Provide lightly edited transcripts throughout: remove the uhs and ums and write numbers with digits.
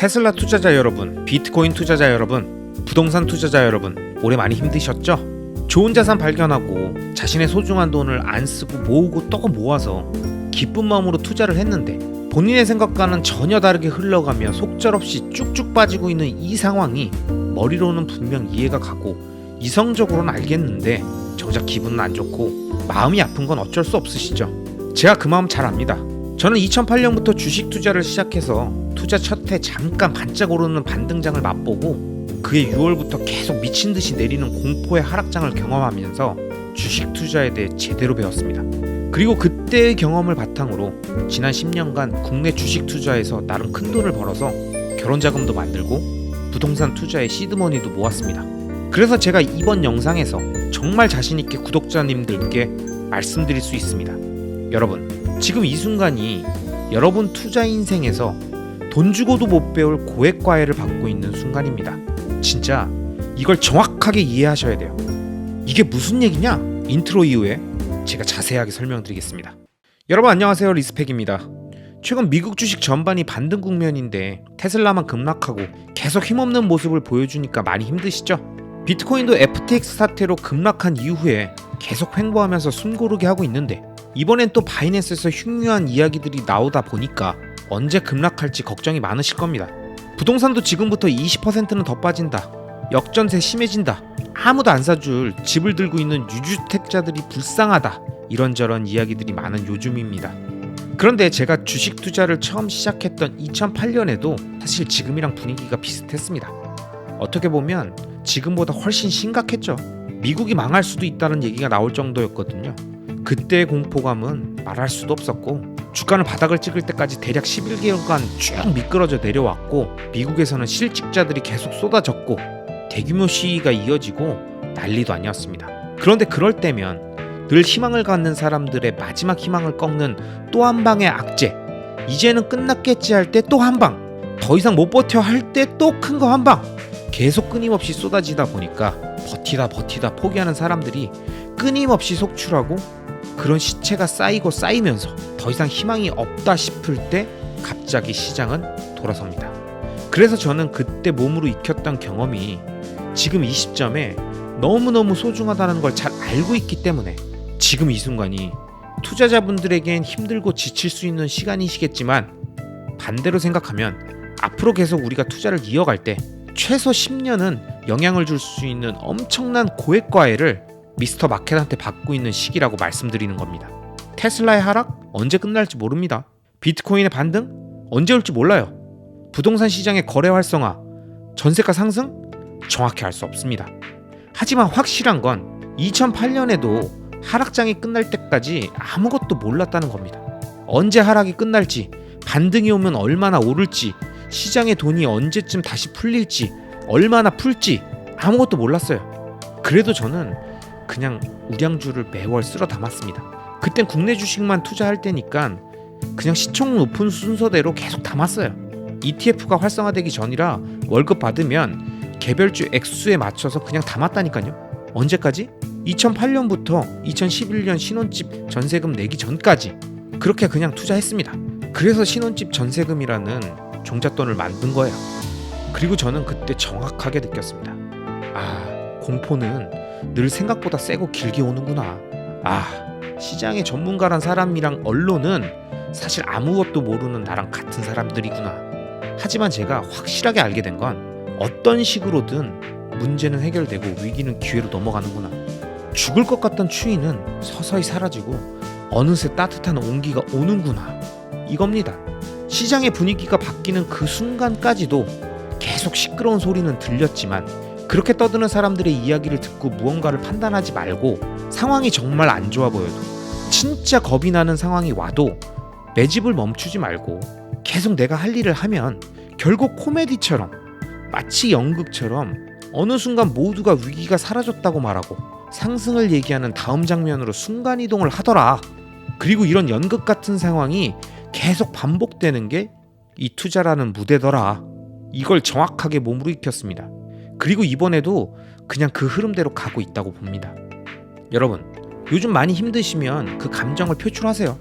테슬라 투자자 여러분, 비트코인 투자자 여러분, 부동산 투자자 여러분, 올해 많이 힘드셨죠? 좋은 자산 발견하고 자신의 소중한 돈을 안 쓰고 모으고 또 모아서 기쁜 마음으로 투자를 했는데 본인의 생각과는 전혀 다르게 흘러가며 속절없이 쭉쭉 빠지고 있는 이 상황이 머리로는 분명 이해가 가고 이성적으로는 알겠는데 정작 기분은 안 좋고 마음이 아픈 건 어쩔 수 없으시죠? 제가 그 마음 잘 압니다. 저는 2008년부터 주식 투자를 시작해서 투자 첫 해 잠깐 반짝 오르는 반등장을 맛보고 그해 6월부터 계속 미친듯이 내리는 공포의 하락장을 경험하면서 주식 투자에 대해 제대로 배웠습니다. 그리고 그때의 경험을 바탕으로 지난 10년간 국내 주식 투자에서 나름 큰 돈을 벌어서 결혼 자금도 만들고 부동산 투자에 시드머니도 모았습니다. 그래서 제가 이번 영상에서 정말 자신있게 구독자님들께 말씀드릴 수 있습니다. 여러분, 지금 이 순간이 여러분 투자 인생에서 돈 주고도 못 배울 고액 과외를 받고 있는 순간입니다. 진짜 이걸 정확하게 이해하셔야 돼요. 이게 무슨 얘기냐? 인트로 이후에 제가 자세하게 설명드리겠습니다. 여러분 안녕하세요, 리스펙입니다. 최근 미국 주식 전반이 반등 국면인데 테슬라만 급락하고 계속 힘없는 모습을 보여주니까 많이 힘드시죠? 비트코인도 FTX 사태로 급락한 이후에 계속 횡보하면서 숨고르게 하고 있는데 이번엔 또 바이낸스에서 흉흉한 이야기들이 나오다 보니까 언제 급락할지 걱정이 많으실 겁니다. 부동산도 지금부터 20%는 더 빠진다, 역전세 심해진다, 아무도 안 사줄 집을 들고 있는 유주택자들이 불쌍하다, 이런저런 이야기들이 많은 요즘입니다. 그런데 제가 주식 투자를 처음 시작했던 2008년에도 사실 지금이랑 분위기가 비슷했습니다. 어떻게 보면 지금보다 훨씬 심각했죠. 미국이 망할 수도 있다는 얘기가 나올 정도였거든요. 그때의 공포감은 말할 수도 없었고 주가는 바닥을 찍을 때까지 대략 11개월간 쭉 미끄러져 내려왔고 미국에서는 실직자들이 계속 쏟아졌고 대규모 시위가 이어지고 난리도 아니었습니다. 그런데 그럴 때면 늘 희망을 갖는 사람들의 마지막 희망을 꺾는 또 한 방의 악재, 이제는 끝났겠지 할 때 또 한 방, 더 이상 못 버텨 할 때 또 큰 거 한 방, 계속 끊임없이 쏟아지다 보니까 버티다 포기하는 사람들이 끊임없이 속출하고 그런 시체가 쌓이고 쌓이면서 더 이상 희망이 없다 싶을 때 갑자기 시장은 돌아섭니다. 그래서 저는 그때 몸으로 익혔던 경험이 지금 이 시점에 너무너무 소중하다는 걸 잘 알고 있기 때문에 지금 이 순간이 투자자분들에겐 힘들고 지칠 수 있는 시간이시겠지만 반대로 생각하면 앞으로 계속 우리가 투자를 이어갈 때 최소 10년은 영향을 줄 수 있는 엄청난 고액 과외를 미스터 마켓한테 받고 있는 시기라고 말씀드리는 겁니다. 테슬라의 하락? 언제 끝날지 모릅니다. 비트코인의 반등? 언제 올지 몰라요. 부동산 시장의 거래 활성화, 전세가 상승? 정확히 알 수 없습니다. 하지만 확실한 건 2008년에도 하락장이 끝날 때까지 아무것도 몰랐다는 겁니다. 언제 하락이 끝날지, 반등이 오면 얼마나 오를지, 시장의 돈이 언제쯤 다시 풀릴지, 얼마나 풀지 아무것도 몰랐어요. 그래도 저는 그냥 우량주를 매월 쓸어 담았습니다. 그땐 국내 주식만 투자할 때니까 그냥 시총 높은 순서대로 계속 담았어요. ETF가 활성화되기 전이라 월급 받으면 개별주 액수에 맞춰서 그냥 담았다니까요. 언제까지? 2008년부터 2011년 신혼집 전세금 내기 전까지 그렇게 그냥 투자했습니다. 그래서 신혼집 전세금이라는 종잣돈을 만든 거예요. 그리고 저는 그때 정확하게 느꼈습니다. 공포는 늘 생각보다 세고 길게 오는구나. 시장의 전문가란 사람이랑 언론은 사실 아무것도 모르는 나랑 같은 사람들이구나. 하지만 제가 확실하게 알게 된 건 어떤 식으로든 문제는 해결되고 위기는 기회로 넘어가는구나. 죽을 것 같던 추위는 서서히 사라지고 어느새 따뜻한 온기가 오는구나, 이겁니다. 시장의 분위기가 바뀌는 그 순간까지도 계속 시끄러운 소리는 들렸지만 그렇게 떠드는 사람들의 이야기를 듣고 무언가를 판단하지 말고 상황이 정말 안 좋아 보여도 진짜 겁이 나는 상황이 와도 매집을 멈추지 말고 계속 내가 할 일을 하면 결국 코미디처럼, 마치 연극처럼 어느 순간 모두가 위기가 사라졌다고 말하고 상승을 얘기하는 다음 장면으로 순간이동을 하더라. 그리고 이런 연극 같은 상황이 계속 반복되는 게 이 투자라는 무대더라. 이걸 정확하게 몸으로 익혔습니다. 그리고 이번에도 그냥 그 흐름대로 가고 있다고 봅니다. 여러분, 요즘 많이 힘드시면 그 감정을 표출하세요.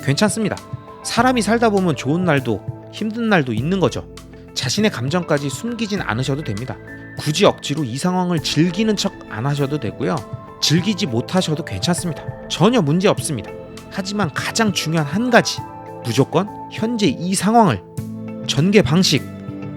괜찮습니다. 사람이 살다 보면 좋은 날도 힘든 날도 있는 거죠. 자신의 감정까지 숨기진 않으셔도 됩니다. 굳이 억지로 이 상황을 즐기는 척 안 하셔도 되고요. 즐기지 못하셔도 괜찮습니다. 전혀 문제 없습니다. 하지만 가장 중요한 한 가지, 무조건 현재 이 상황을 전개 방식,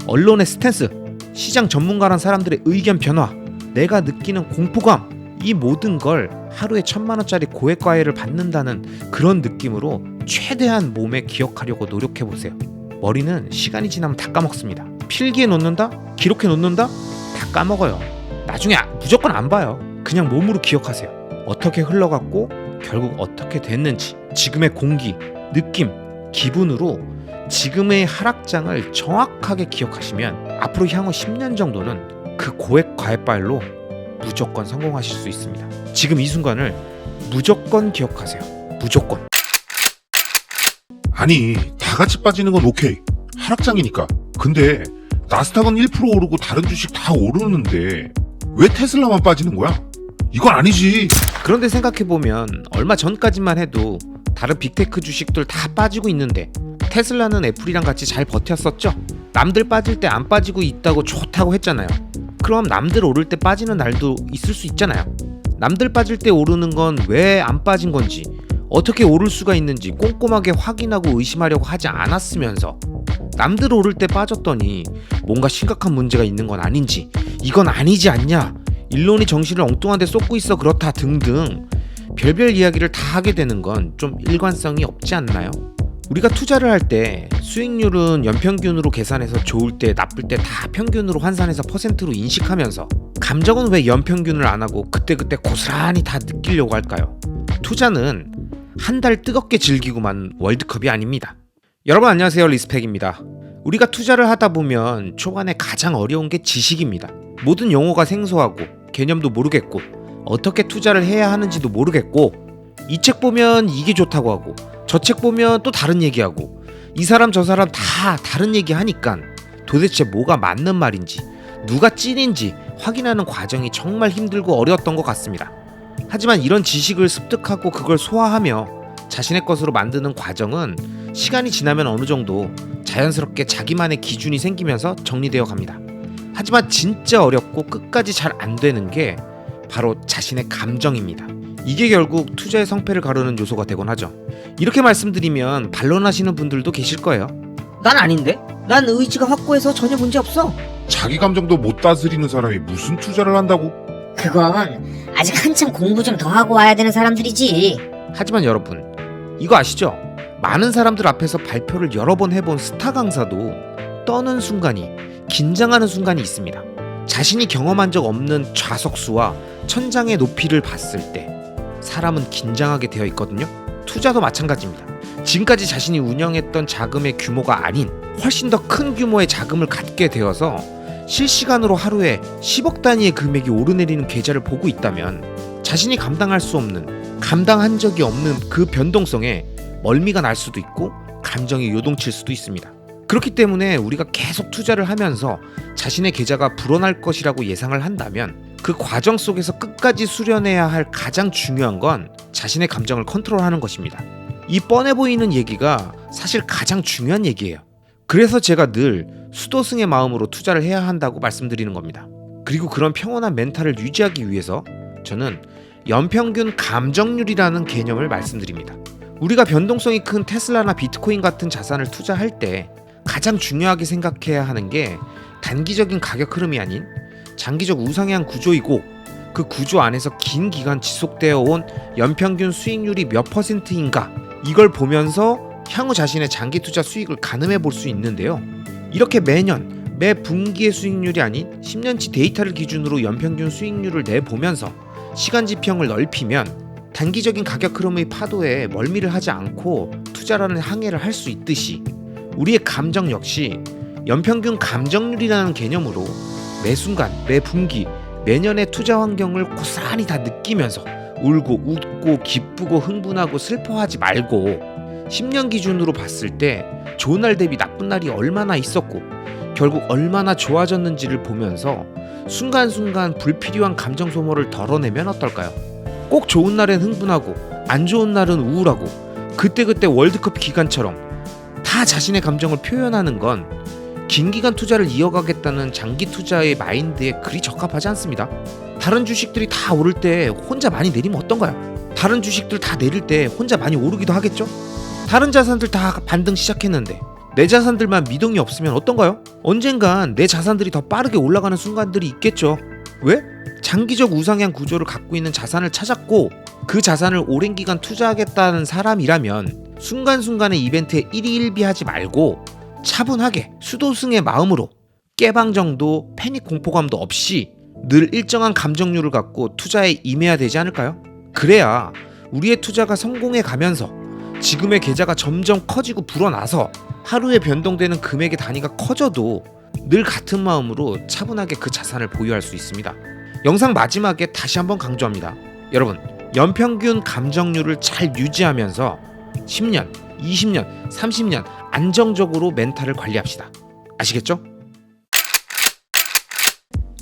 언론의 스탠스, 시장 전문가란 사람들의 의견 변화, 내가 느끼는 공포감, 이 모든 걸 하루에 1,000만원짜리 고액 과외를 받는다는 그런 느낌으로 최대한 몸에 기억하려고 노력해보세요. 머리는 시간이 지나면 다 까먹습니다. 필기해 놓는다? 기록해 놓는다? 다 까먹어요. 나중에 무조건 안 봐요. 그냥 몸으로 기억하세요. 어떻게 흘러갔고 결국 어떻게 됐는지, 지금의 공기, 느낌, 기분으로 지금의 하락장을 정확하게 기억하시면 앞으로 향후 10년 정도는 그 고액 과외빨로 무조건 성공하실 수 있습니다. 지금 이 순간을 무조건 기억하세요. 무조건. 아니, 다 같이 빠지는 건 오케이. 하락장이니까. 근데 나스닥은 1% 오르고 다른 주식 다 오르는데 왜 테슬라만 빠지는 거야? 이건 아니지. 그런데 생각해보면 얼마 전까지만 해도 다른 빅테크 주식들 다 빠지고 있는데 테슬라는 애플이랑 같이 잘 버텼었죠? 남들 빠질 때 안 빠지고 있다고 좋다고 했잖아요. 그럼 남들 오를 때 빠지는 날도 있을 수 있잖아요. 남들 빠질 때 오르는 건 왜 안 빠진 건지, 어떻게 오를 수가 있는지 꼼꼼하게 확인하고 의심하려고 하지 않았으면서 남들 오를 때 빠졌더니 뭔가 심각한 문제가 있는 건 아닌지, 이건 아니지 않냐, 일론이 정신을 엉뚱한 데 쏟고 있어 그렇다 등등 별별 이야기를 다 하게 되는 건 좀 일관성이 없지 않나요? 우리가 투자를 할 때 수익률은 연평균으로 계산해서 좋을 때 나쁠 때 다 평균으로 환산해서 퍼센트로 인식하면서 감정은 왜 연평균을 안 하고 그때그때 고스란히 다 느끼려고 할까요? 투자는 한 달 뜨겁게 즐기고만 월드컵이 아닙니다. 여러분 안녕하세요, 리스펙입니다. 우리가 투자를 하다 보면 초반에 가장 어려운 게 지식입니다. 모든 용어가 생소하고 개념도 모르겠고 어떻게 투자를 해야 하는지도 모르겠고, 이 책 보면 이게 좋다고 하고 저 책 보면 또 다른 얘기하고 이 사람 저 사람 다 다른 얘기 하니까 도대체 뭐가 맞는 말인지 누가 찐인지 확인하는 과정이 정말 힘들고 어려웠던 것 같습니다. 하지만 이런 지식을 습득하고 그걸 소화하며 자신의 것으로 만드는 과정은 시간이 지나면 어느 정도 자연스럽게 자기만의 기준이 생기면서 정리되어 갑니다. 하지만 진짜 어렵고 끝까지 잘 안 되는 게 바로 자신의 감정입니다. 이게 결국 투자의 성패를 가르는 요소가 되곤 하죠. 이렇게 말씀드리면 반론하시는 분들도 계실 거예요. 난 아닌데? 난 의지가 확고해서 전혀 문제 없어. 자기 감정도 못 다스리는 사람이 무슨 투자를 한다고? 그건 아직 한참 공부 좀 더 하고 와야 되는 사람들이지. 하지만 여러분, 이거 아시죠? 많은 사람들 앞에서 발표를 여러 번 해본 스타 강사도 떠는 순간이, 긴장하는 순간이 있습니다. 자신이 경험한 적 없는 좌석수와 천장의 높이를 봤을 때 사람은 긴장하게 되어 있거든요. 투자도 마찬가지입니다. 지금까지 자신이 운영했던 자금의 규모가 아닌 훨씬 더 큰 규모의 자금을 갖게 되어서 실시간으로 하루에 10억 단위의 금액이 오르내리는 계좌를 보고 있다면 자신이 감당할 수 없는, 감당한 적이 없는 그 변동성에 멀미가 날 수도 있고 감정이 요동칠 수도 있습니다. 그렇기 때문에 우리가 계속 투자를 하면서 자신의 계좌가 불어날 것이라고 예상을 한다면 그 과정 속에서 끝까지 수련해야 할 가장 중요한 건 자신의 감정을 컨트롤하는 것입니다. 이 뻔해 보이는 얘기가 사실 가장 중요한 얘기예요. 그래서 제가 늘 수도승의 마음으로 투자를 해야 한다고 말씀드리는 겁니다. 그리고 그런 평온한 멘탈을 유지하기 위해서 저는 연평균 감정률이라는 개념을 말씀드립니다. 우리가 변동성이 큰 테슬라나 비트코인 같은 자산을 투자할 때 가장 중요하게 생각해야 하는 게 단기적인 가격 흐름이 아닌 장기적 우상향 구조이고, 그 구조 안에서 긴 기간 지속되어 온 연평균 수익률이 몇 %인가, 이걸 보면서 향후 자신의 장기 투자 수익을 가늠해 볼 수 있는데요. 이렇게 매년 매 분기의 수익률이 아닌 10년치 데이터를 기준으로 연평균 수익률을 내보면서 시간 지평을 넓히면 단기적인 가격 흐름의 파도에 멀미를 하지 않고 투자라는 항해를 할 수 있듯이 우리의 감정 역시 연평균 감정률이라는 개념으로 매 순간, 매 분기, 매년의 투자 환경을 고스란히 다 느끼면서 울고 웃고 기쁘고 흥분하고 슬퍼하지 말고 10년 기준으로 봤을 때 좋은 날 대비 나쁜 날이 얼마나 있었고 결국 얼마나 좋아졌는지를 보면서 순간순간 불필요한 감정 소모를 덜어내면 어떨까요? 꼭 좋은 날엔 흥분하고 안 좋은 날은 우울하고 그때그때 월드컵 기간처럼 다 자신의 감정을 표현하는 건 긴기간 투자를 이어가겠다는 장기 투자의 마인드에 그리 적합하지 않습니다. 다른 주식들이 다 오를 때 혼자 많이 내리면 어떤가요? 다른 주식들 다 내릴 때 혼자 많이 오르기도 하겠죠? 다른 자산들 다 반등 시작했는데 내 자산들만 미동이 없으면 어떤가요? 언젠간 내 자산들이 더 빠르게 올라가는 순간들이 있겠죠. 왜? 장기적 우상향 구조를 갖고 있는 자산을 찾았고 그 자산을 오랜 기간 투자하겠다는 사람이라면 순간순간의 이벤트에 일희일비하지 말고 차분하게 수도승의 마음으로 깨방 정도 패닉 공포감도 없이 늘 일정한 감정률을 갖고 투자에 임해야 되지 않을까요? 그래야 우리의 투자가 성공해 가면서 지금의 계좌가 점점 커지고 불어나서 하루에 변동되는 금액의 단위가 커져도 늘 같은 마음으로 차분하게 그 자산을 보유할 수 있습니다. 영상 마지막에 다시 한번 강조합니다. 여러분, 연평균 감정률을 잘 유지하면서 10년, 20년, 30년 안정적으로 멘탈을 관리합시다. 아시겠죠?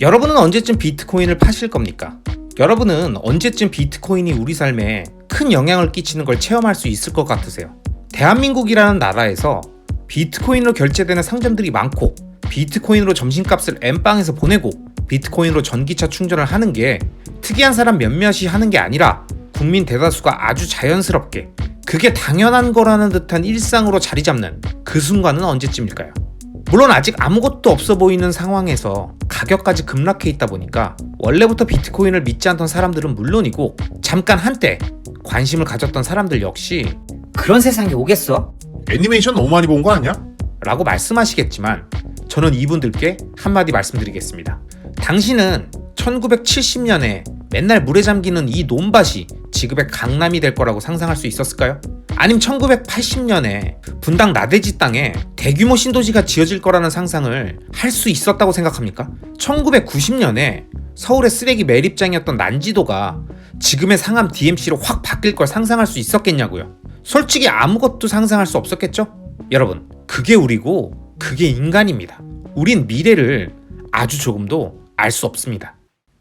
여러분은 언제쯤 비트코인을 파실 겁니까? 여러분은 언제쯤 비트코인이 우리 삶에 큰 영향을 끼치는 걸 체험할 수 있을 것 같으세요? 대한민국이라는 나라에서 비트코인으로 결제되는 상점들이 많고 비트코인으로 점심값을 엠빵에서 보내고 비트코인으로 전기차 충전을 하는 게 특이한 사람 몇몇이 하는 게 아니라 국민 대다수가 아주 자연스럽게 그게 당연한 거라는 듯한 일상으로 자리 잡는 그 순간은 언제쯤일까요? 물론 아직 아무것도 없어 보이는 상황에서 가격까지 급락해 있다 보니까 원래부터 비트코인을 믿지 않던 사람들은 물론이고 잠깐 한때 관심을 가졌던 사람들 역시 그런 세상이 오겠어? 애니메이션 너무 많이 본 거 아니야? 라고 말씀하시겠지만 저는 이분들께 한마디 말씀드리겠습니다. 당신은 1970년에 맨날 물에 잠기는 이 논밭이 지금의 강남이 될 거라고 상상할 수 있었을까요? 아니면 1980년에 분당 나대지 땅에 대규모 신도시가 지어질 거라는 상상을 할 수 있었다고 생각합니까? 1990년에 서울의 쓰레기 매립장이었던 난지도가 지금의 상암 DMC로 확 바뀔 걸 상상할 수 있었겠냐고요. 솔직히 아무것도 상상할 수 없었겠죠? 여러분, 그게 우리고 그게 인간입니다. 우린 미래를 아주 조금도 알 수 없습니다.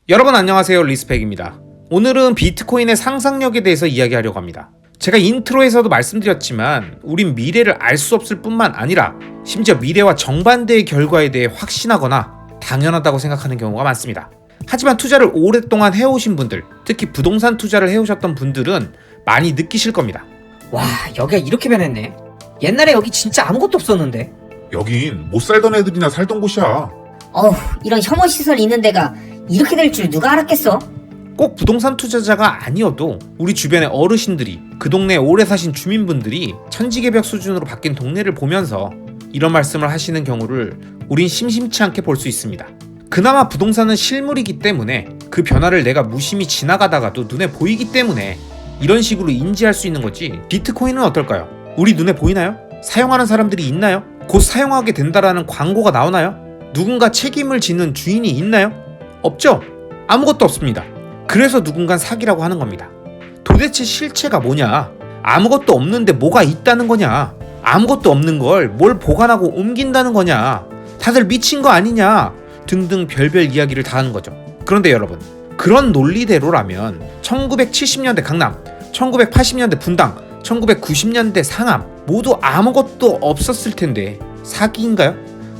여러분 안녕하세요, 리스펙입니다. 오늘은 비트코인의 상상력에 대해서 이야기하려고 합니다. 제가 인트로에서도 말씀드렸지만 우린 미래를 알 수 없을 뿐만 아니라 심지어 미래와 정반대의 결과에 대해 확신하거나 당연하다고 생각하는 경우가 많습니다. 하지만 투자를 오랫동안 해오신 분들, 특히 부동산 투자를 해오셨던 분들은 많이 느끼실 겁니다. 와, 여기가 이렇게 변했네. 옛날에 여기 진짜 아무것도 없었는데. 여긴 못 살던 애들이나 살던 곳이야. 어휴, 이런 혐오 시설 있는 데가 이렇게 될 줄 누가 알았겠어? 꼭 부동산 투자자가 아니어도 우리 주변의 어르신들이 그 동네에 오래 사신 주민분들이 천지개벽 수준으로 바뀐 동네를 보면서 이런 말씀을 하시는 경우를 우린 심심치 않게 볼 수 있습니다. 그나마 부동산은 실물이기 때문에 그 변화를 내가 무심히 지나가다가도 눈에 보이기 때문에 이런 식으로 인지할 수 있는 거지. 비트코인은 어떨까요? 우리 눈에 보이나요? 사용하는 사람들이 있나요? 곧 사용하게 된다라는 광고가 나오나요? 누군가 책임을 지는 주인이 있나요? 없죠? 아무것도 없습니다. 그래서 누군간 사기라고 하는 겁니다. 도대체 실체가 뭐냐? 아무것도 없는데 뭐가 있다는 거냐? 아무것도 없는 걸 뭘 보관하고 옮긴다는 거냐? 다들 미친 거 아니냐? 등등 별별 이야기를 다 하는 거죠. 그런데 여러분, 그런 논리대로라면 1970년대 강남, 1980년대 분당, 1990년대 상암 모두 아무것도 없었을 텐데 사기인가요?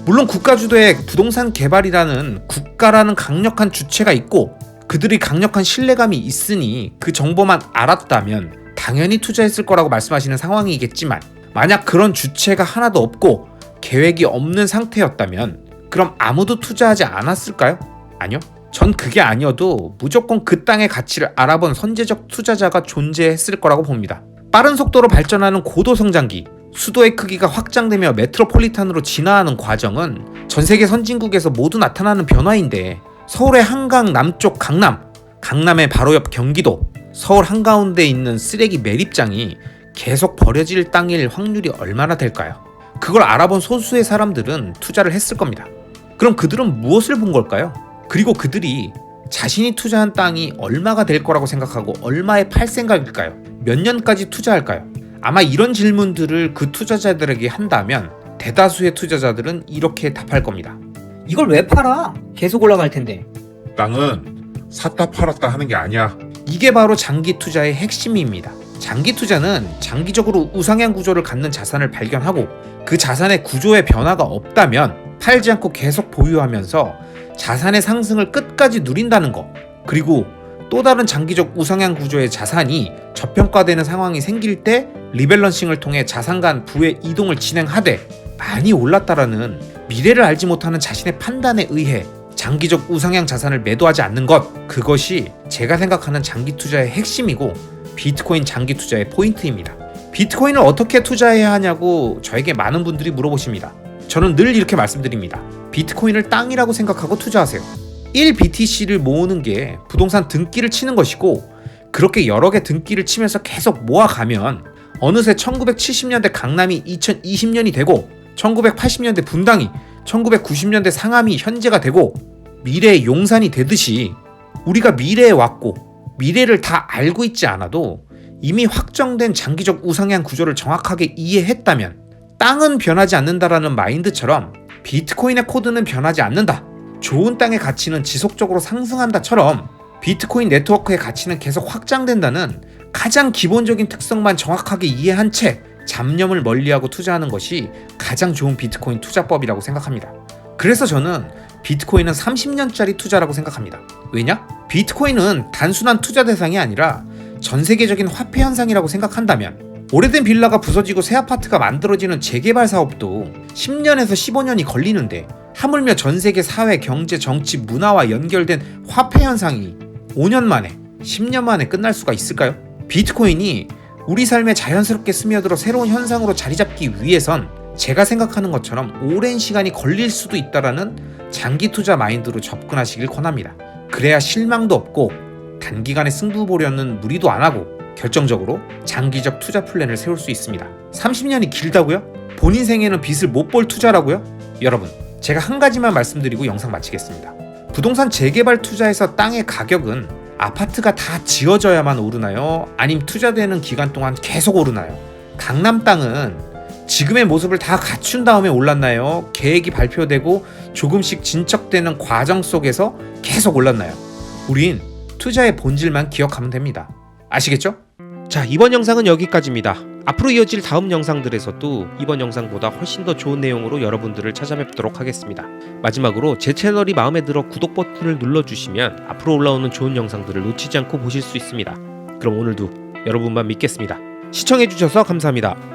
물론 국가 주도의 부동산 개발이라는 국가라는 강력한 주체가 있고 그들이 강력한 신뢰감이 있으니 그 정보만 알았다면 당연히 투자했을 거라고 말씀하시는 상황이겠지만 만약 그런 주체가 하나도 없고 계획이 없는 상태였다면 그럼 아무도 투자하지 않았을까요? 아니요. 전 그게 아니어도 무조건 그 땅의 가치를 알아본 선제적 투자자가 존재했을 거라고 봅니다. 빠른 속도로 발전하는 고도 성장기, 수도의 크기가 확장되며 메트로폴리탄으로 진화하는 과정은 전 세계 선진국에서 모두 나타나는 변화인데 서울의 한강 남쪽 강남, 강남의 바로 옆 경기도, 서울 한가운데에 있는 쓰레기 매립장이 계속 버려질 땅일 확률이 얼마나 될까요? 그걸 알아본 소수의 사람들은 투자를 했을 겁니다. 그럼 그들은 무엇을 본 걸까요? 그리고 그들이 자신이 투자한 땅이 얼마가 될 거라고 생각하고 얼마에 팔 생각일까요? 몇 년까지 투자할까요? 아마 이런 질문들을 그 투자자들에게 한다면 대다수의 투자자들은 이렇게 답할 겁니다. 이걸 왜 팔아? 계속 올라갈 텐데. 땅은 샀다 팔았다 하는 게 아니야. 이게 바로 장기 투자의 핵심입니다. 장기 투자는 장기적으로 우상향 구조를 갖는 자산을 발견하고 그 자산의 구조의 변화가 없다면 팔지 않고 계속 보유하면서 자산의 상승을 끝까지 누린다는 거. 그리고 또 다른 장기적 우상향 구조의 자산이 저평가되는 상황이 생길 때 리밸런싱을 통해 자산 간 부의 이동을 진행하되 많이 올랐다라는 미래를 알지 못하는 자신의 판단에 의해 장기적 우상향 자산을 매도하지 않는 것, 그것이 제가 생각하는 장기 투자의 핵심이고 비트코인 장기 투자의 포인트입니다. 비트코인을 어떻게 투자해야 하냐고 저에게 많은 분들이 물어보십니다. 저는 늘 이렇게 말씀드립니다. 비트코인을 땅이라고 생각하고 투자하세요. 1BTC를 모으는 게 부동산 등기를 치는 것이고, 그렇게 여러 개 등기를 치면서 계속 모아가면 어느새 1970년대 강남이 2020년이 되고 1980년대 분당이 1990년대 상암이 현재가 되고 미래의 용산이 되듯이, 우리가 미래에 왔고 미래를 다 알고 있지 않아도 이미 확정된 장기적 우상향 구조를 정확하게 이해했다면 땅은 변하지 않는다라는 마인드처럼 비트코인의 코드는 변하지 않는다, 좋은 땅의 가치는 지속적으로 상승한다처럼 비트코인 네트워크의 가치는 계속 확장된다는 가장 기본적인 특성만 정확하게 이해한 채 잡념을 멀리하고 투자하는 것이 가장 좋은 비트코인 투자법이라고 생각합니다. 그래서 저는 비트코인은 30년짜리 투자라고 생각합니다. 왜냐? 비트코인은 단순한 투자 대상이 아니라 전 세계적인 화폐 현상이라고 생각한다면 오래된 빌라가 부서지고 새 아파트가 만들어지는 재개발 사업도 10년에서 15년이 걸리는데 하물며 전 세계 사회, 경제, 정치, 문화와 연결된 화폐 현상이 5년 만에, 10년 만에 끝날 수가 있을까요? 비트코인이 우리 삶에 자연스럽게 스며들어 새로운 현상으로 자리 잡기 위해선 제가 생각하는 것처럼 오랜 시간이 걸릴 수도 있다라는 장기 투자 마인드로 접근하시길 권합니다. 그래야 실망도 없고 단기간에 승부 보려는 무리도 안 하고 결정적으로 장기적 투자 플랜을 세울 수 있습니다. 30년이 길다고요? 본인 생에는 빚을 못 볼 투자라고요? 여러분, 제가 한 가지만 말씀드리고 영상 마치겠습니다. 부동산 재개발 투자에서 땅의 가격은 아파트가 다 지어져야만 오르나요? 아니면 투자되는 기간 동안 계속 오르나요? 강남 땅은 지금의 모습을 다 갖춘 다음에 올랐나요? 계획이 발표되고 조금씩 진척되는 과정 속에서 계속 올랐나요? 우린 투자의 본질만 기억하면 됩니다. 아시겠죠? 자, 이번 영상은 여기까지입니다. 앞으로 이어질 다음 영상들에서도 이번 영상보다 훨씬 더 좋은 내용으로 여러분들을 찾아뵙도록 하겠습니다. 마지막으로 제 채널이 마음에 들어 구독 버튼을 눌러주시면 앞으로 올라오는 좋은 영상들을 놓치지 않고 보실 수 있습니다. 그럼 오늘도 여러분만 믿겠습니다. 시청해주셔서 감사합니다.